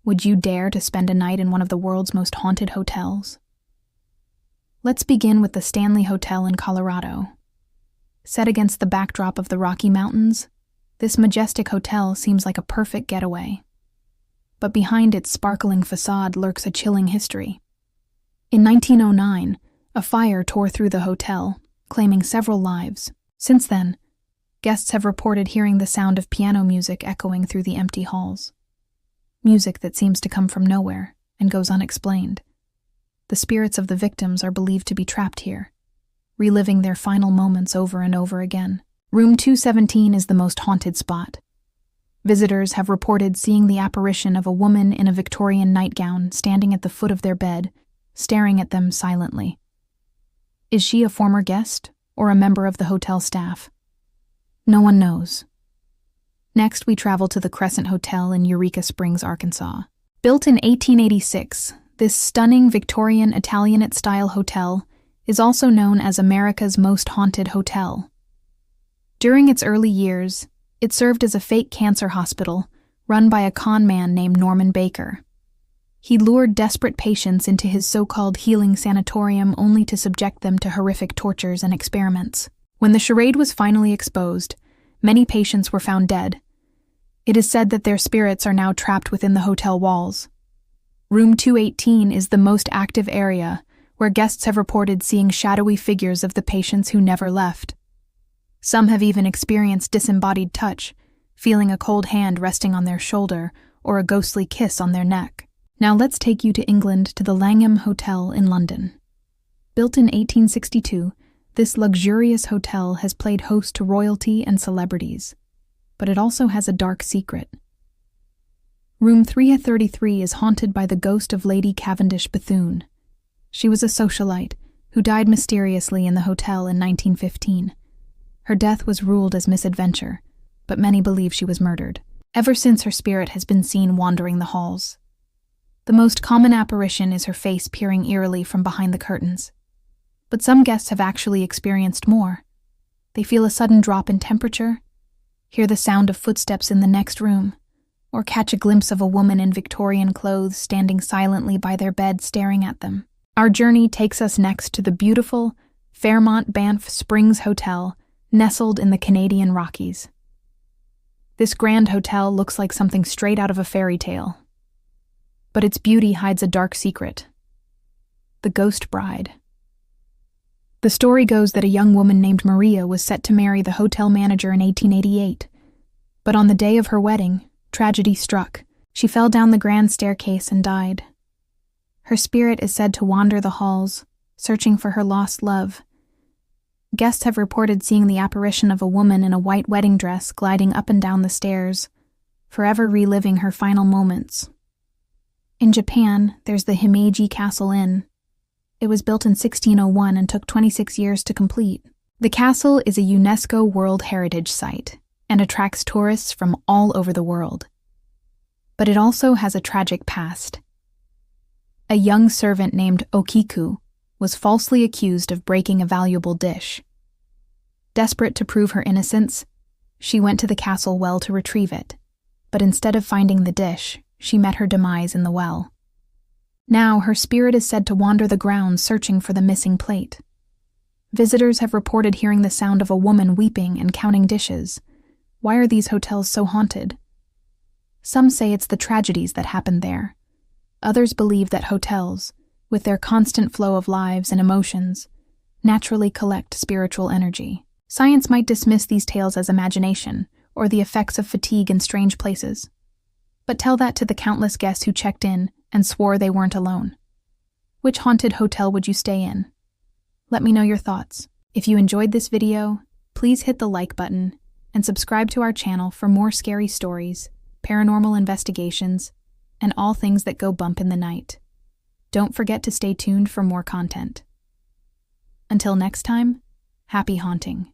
Would you dare to spend a night in one of the world's most haunted hotels? Let's begin with the Stanley Hotel in Colorado. Set against the backdrop of the Rocky Mountains, this majestic hotel seems like a perfect getaway. But behind its sparkling facade lurks a chilling history. In 1909, a fire tore through the hotel, claiming several lives. Since then, guests have reported hearing the sound of piano music echoing through the empty halls. Music that seems to come from nowhere and goes unexplained. The spirits of the victims are believed to be trapped here, reliving their final moments over and over again. Room 217 is the most haunted spot. Visitors have reported seeing the apparition of a woman in a Victorian nightgown standing at the foot of their bed, staring at them silently. Is she a former guest or a member of the hotel staff? No one knows. Next, we travel to the Crescent Hotel in Eureka Springs, Arkansas. Built in 1886, this stunning Victorian Italianate-style hotel is also known as America's most haunted hotel. During its early years, it served as a fake cancer hospital run by a con man named Norman Baker. He lured desperate patients into his so-called healing sanatorium only to subject them to horrific tortures and experiments. When the charade was finally exposed, many patients were found dead. It is said that their spirits are now trapped within the hotel walls. Room 218 is the most active area, where guests have reported seeing shadowy figures of the patients who never left. Some have even experienced disembodied touch, feeling a cold hand resting on their shoulder or a ghostly kiss on their neck. Now let's take you to England to the Langham Hotel in London. Built in 1862, this luxurious hotel has played host to royalty and celebrities, but it also has a dark secret. Room 333 is haunted by the ghost of Lady Cavendish Bethune. She was a socialite who died mysteriously in the hotel in 1915. Her death was ruled as misadventure, but many believe she was murdered. Ever since, her spirit has been seen wandering the halls. The most common apparition is her face peering eerily from behind the curtains. But some guests have actually experienced more. They feel a sudden drop in temperature, hear the sound of footsteps in the next room, or catch a glimpse of a woman in Victorian clothes standing silently by their bed staring at them. Our journey takes us next to the beautiful Fairmont Banff Springs Hotel, nestled in the Canadian Rockies. This grand hotel looks like something straight out of a fairy tale. But its beauty hides a dark secret: the ghost bride. The story goes that a young woman named Maria was set to marry the hotel manager in 1888. But on the day of her wedding, tragedy struck. She fell down the grand staircase and died. Her spirit is said to wander the halls, searching for her lost love. Guests have reported seeing the apparition of a woman in a white wedding dress gliding up and down the stairs, forever reliving her final moments. In Japan, there's the Himeji Castle Inn. It was built in 1601 and took 26 years to complete. The castle is a UNESCO World Heritage Site and attracts tourists from all over the world. But it also has a tragic past. A young servant named Okiku was falsely accused of breaking a valuable dish. Desperate to prove her innocence, she went to the castle well to retrieve it, but instead of finding the dish, she met her demise in the well. Now her spirit is said to wander the grounds searching for the missing plate. Visitors have reported hearing the sound of a woman weeping and counting dishes. Why are these hotels so haunted? Some say it's the tragedies that happened there. Others believe that hotels, with their constant flow of lives and emotions, naturally collect spiritual energy. Science might dismiss these tales as imagination, or the effects of fatigue in strange places. But tell that to the countless guests who checked in and swore they weren't alone. Which haunted hotel would you stay in? Let me know your thoughts. If you enjoyed this video, please hit the like button and subscribe to our channel for more scary stories, paranormal investigations, and all things that go bump in the night. Don't forget to stay tuned for more content. Until next time, happy haunting.